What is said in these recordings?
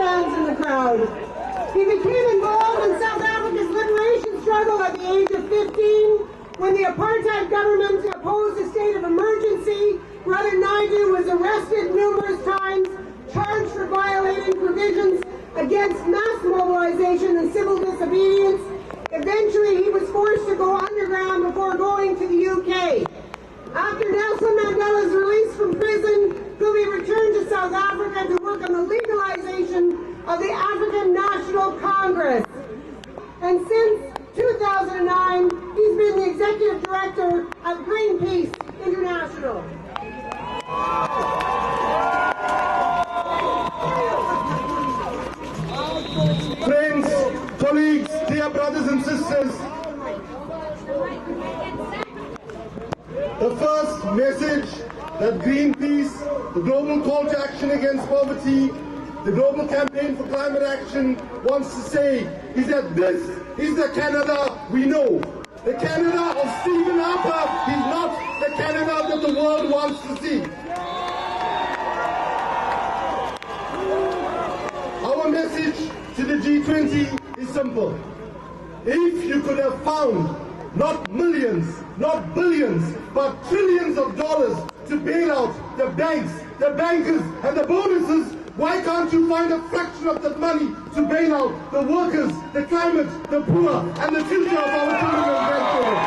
fans in the crowd. He became involved in South Africa's liberation struggle at the age of 15 when the apartheid government imposed a state of emergency. Brother Naidu was arrested numerous times, charged for violating provisions against mass mobilization and civil disobedience. Eventually, he was forced to go underground before going to the UK. After Nelson Mandela's release from prison, he'll be returned to South Africa to work on the legalization of the African National Congress. And since 2009, he's been the executive director of Greenpeace International. Friends, colleagues, dear brothers and sisters, the first message that Greenpeace, the global call to action against poverty, the global campaign for climate action wants to say is that this is the Canada we know. The Canada of Stephen Harper is not the Canada that the world wants to see. Our message to the G20 is simple. If you could have found not millions, not billions, but trillions of dollars to bail out the banks, the bankers, and the bonuses, why can't you find a fraction of that money to bail out the workers, the climate, the poor, and the future of our children and grandchildren?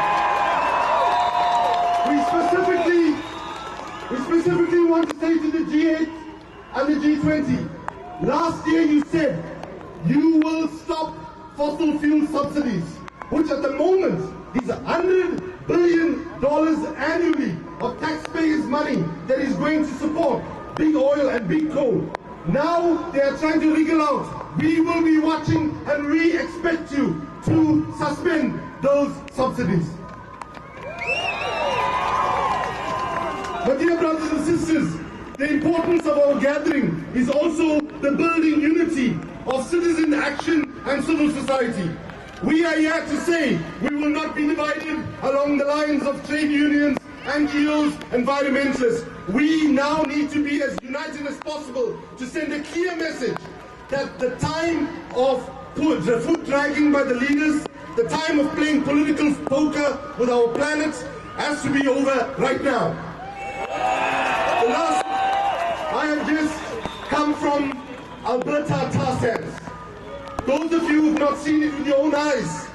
We specifically want to say to the G8 and the G20, last year you said you will stop fossil fuel subsidies, which at the moment is $100 billion annually of taxpayers' money that is going to support big oil and big coal. Now they are trying to wriggle out. We will be watching and we expect you to suspend those subsidies. But dear brothers and sisters, the importance of our gathering is also the building unity of citizen action and civil society. We are here to say we will not be divided along the lines of trade unions, NGOs, environmentalists. We now need to be as united as possible to send a clear message that the time of the foot dragging by the leaders, the time of playing political poker with our planet has to be over right now. I have just come from Alberta tar sands. Those of you who have not seen it with your own eyes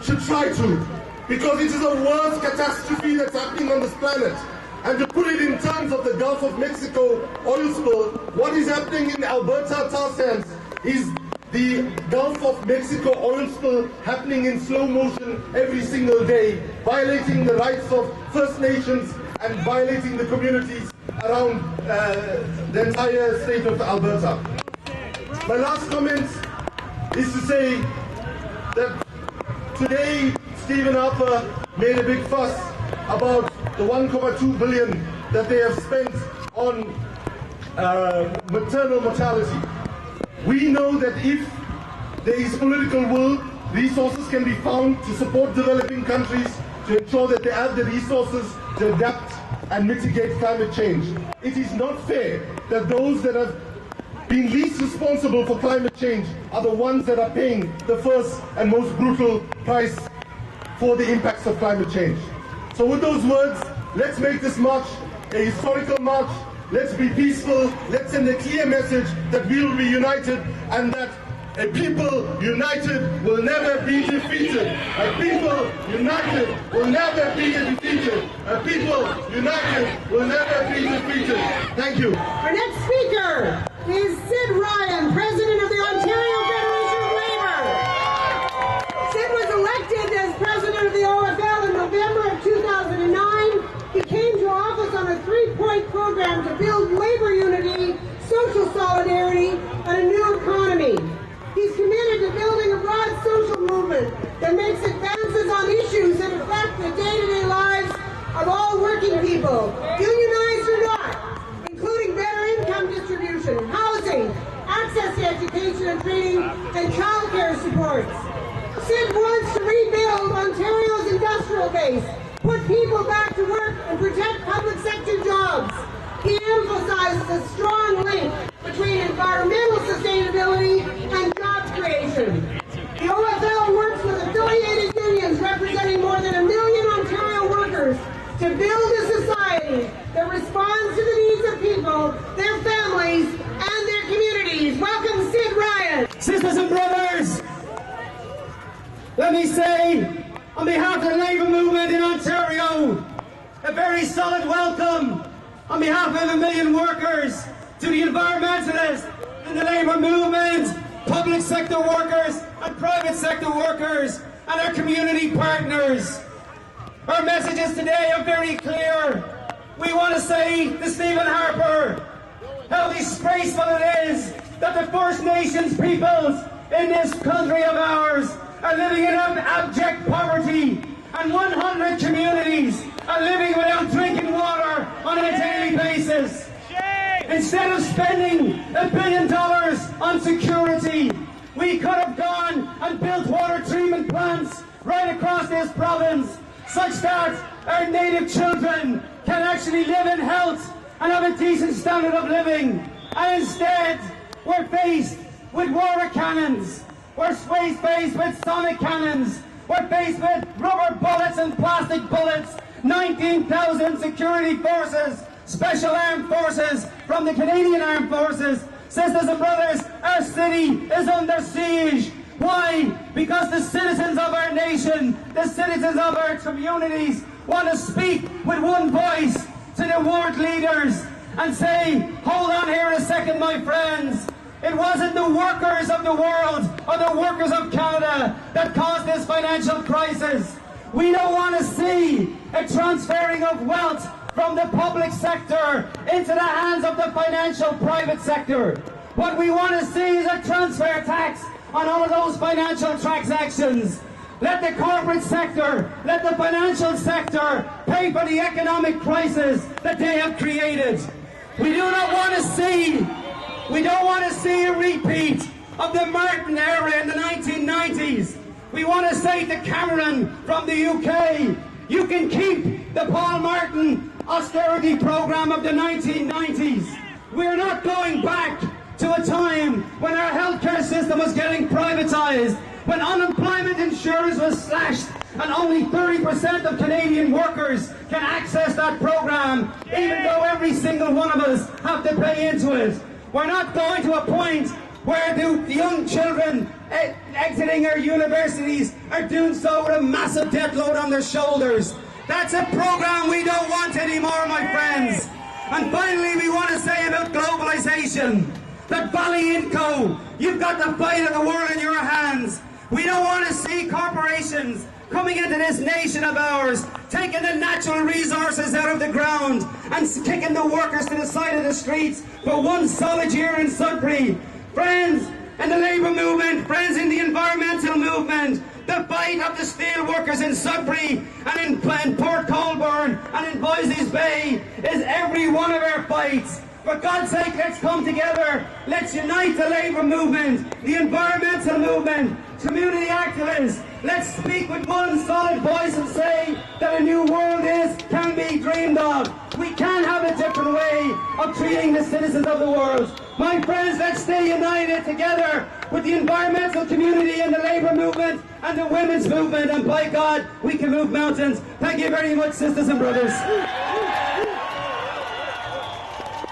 should try to, because it is the worst catastrophe that's happening on this planet. And to put it in terms of the Gulf of Mexico oil spill, what is happening in Alberta tar sands is the Gulf of Mexico oil spill happening in slow motion every single day, violating the rights of First Nations and violating the communities around the entire state of Alberta. My last comment is to say that today Stephen Harper made a big fuss about the 1.2 billion that they have spent on maternal mortality. We know that if there is political will, resources can be found to support developing countries to ensure that they have the resources to adapt and mitigate climate change. It is not fair that those that have been least responsible for climate change are the ones that are paying the first and most brutal price for the impacts of climate change. So with those words, let's make this march a historical march. Let's be peaceful. Let's send a clear message that we will be united and that a people united will never be defeated. A people united will never be defeated. A people united will never be defeated. Thank you. Our next speaker is Sid Ryan, President of the Ontario Federation of Labour. Sid was elected as President of the OFL in November of 2009. He came to office on a three-point program to build labour unity, social solidarity, and a new economy. He's committed to building a broad social movement that makes advances on issues that affect the day-to-day lives of all working people, unionized or not, including better income distribution, housing, access to education and training, and child care supports. Sid wants to rebuild Ontario's industrial base, put people back to work, and protect public sector jobs. He emphasizes a strong link between environmental sustainability Let me say, on behalf of the Labour movement in Ontario, a very solid welcome on behalf of 1 million workers to the environmentalists in the Labour movement, public sector workers and private sector workers and our community partners. Our messages today are very clear. We want to say to Stephen Harper how disgraceful it is that the First Nations peoples in this country of ours are living in abject poverty, and 100 communities are living without drinking water on a daily basis. Instead of spending $1 billion on security, we could have gone and built water treatment plants right across this province, such that our native children can actually live in health and have a decent standard of living. And instead, we're faced with water cannons, we're faced with sonic cannons, we're faced with rubber bullets and plastic bullets. 19,000 security forces, special armed forces from the Canadian Armed Forces. Sisters and brothers, our city is under siege. Why? Because the citizens of our nation, the citizens of our communities want to speak with one voice to the world leaders and say, hold on here a second, my friends. It wasn't the workers of the world or the workers of Canada that caused this financial crisis. We don't want to see a transferring of wealth from the public sector into the hands of the financial private sector. What we want to see is a transfer tax on all of those financial transactions. Let the corporate sector, let the financial sector pay for the economic crisis that they have created. We don't want to see a repeat of the Martin era in the 1990s. We want to say to Cameron from the UK, you can keep the Paul Martin austerity program of the 1990s. We're not going back to a time when our healthcare system was getting privatized, when unemployment insurance was slashed, and only 30% of Canadian workers can access that program, even though every single one of us have to pay into it. We're not going to a point where the young children exiting our universities are doing so with a massive debt load on their shoulders. That's a program we don't want anymore, my friends. And finally, we want to say about globalization, that Valley Inco, you've got the fate of the world in your hands. We don't want to see corporations coming into this nation of ours, taking the natural resources out of the ground and kicking the workers to the side of the streets for one solid year in Sudbury. Friends in the labour movement, friends in the environmental movement, the fight of the steel workers in Sudbury and in Port Colborne and in Voisey's Bay is every one of our fights. For God's sake, let's come together. Let's unite the labour movement, the environmental movement, community activists. Let's speak with one solid voice and say that a new world can be dreamed of. We can have a different way of treating the citizens of the world. My friends, let's stay united together with the environmental community and the labour movement and the women's movement, and by God, we can move mountains. Thank you very much, sisters and brothers.